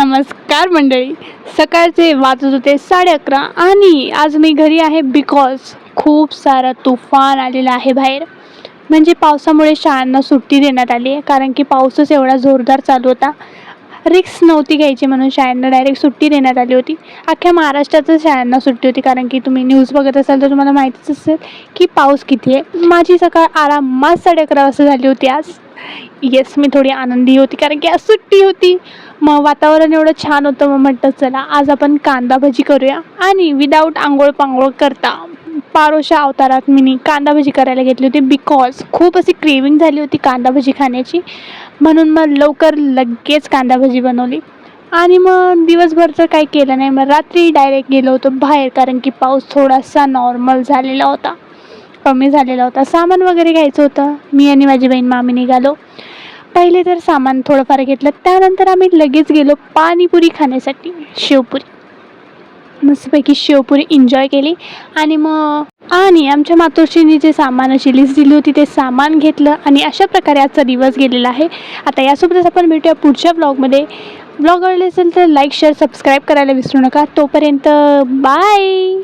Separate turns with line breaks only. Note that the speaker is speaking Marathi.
नमस्कार मंडळी. सकाळचे वाजत होते 11:30 आणि आज मी घरी आहे बिकॉज खूप सारा तुफान आलेला आहे बाहेर. म्हणजे पावसामुळे शाळांना सुट्टी देण्यात आली आहे, कारण की पाऊसच एवढा जोरदार चालू होता. रिक्स नव्हती घ्यायची म्हणून शाळांना डायरेक्ट सुट्टी देण्यात आली होती. अख्ख्या महाराष्ट्रातच शाळांना सुट्टी होती, कारण की तुम्ही न्यूज बघत असाल तर तुम्हाला माहितीच असेल की पाऊस किती आहे. माझी सकाळ आरामात 11:30 वाजता झाली होती आज. येस, मी थोडी आनंदी होती कारण की आज सुट्टी होती. मग वातावरण एवढं छान होतं, मग म्हटलं चला आज आपण कांदा भजी करूया. आणि विदाऊट आंघोळ पांघोळ करता पारोशा अवतारात मी कांदा भजी करायला घेतली होती, बिकॉज खूप अशी क्रेविंग झाली होती कांदा भजी खाण्याची. म्हणून मग लवकर लगेच कांदा भजी बनवली. आणि मग दिवसभर तर काही केलं नाही. मग रात्री डायरेक्ट गेलो होतो बाहेर, कारण की पाऊस थोडासा नॉर्मल झालेला होता, कमी झालेला होता. सामान वगैरे घ्यायचं होतं. मी आणि माझी बहीण मामी निघालो. पहिले तर सामान थोडंफार घेतलं, त्यानंतर आम्ही लगेच गेलो पाणीपुरी खाण्यासाठी. शेवपुरी, मस्तपैकी शेवपुरी एन्जॉय केली. आणि आमच्या मातोश्रीने जे सामानाची लिस्ट दिली होती ते सामान घेतलं. आणि अशा प्रकारे आजचा दिवस गेलेला आहे. आता यासोबतच आपण भेटूया पुढच्या ब्लॉगमध्ये. ब्लॉग आवडले असेल तर लाईक शेअर सबस्क्राईब करायला विसरू नका. तोपर्यंत बाय.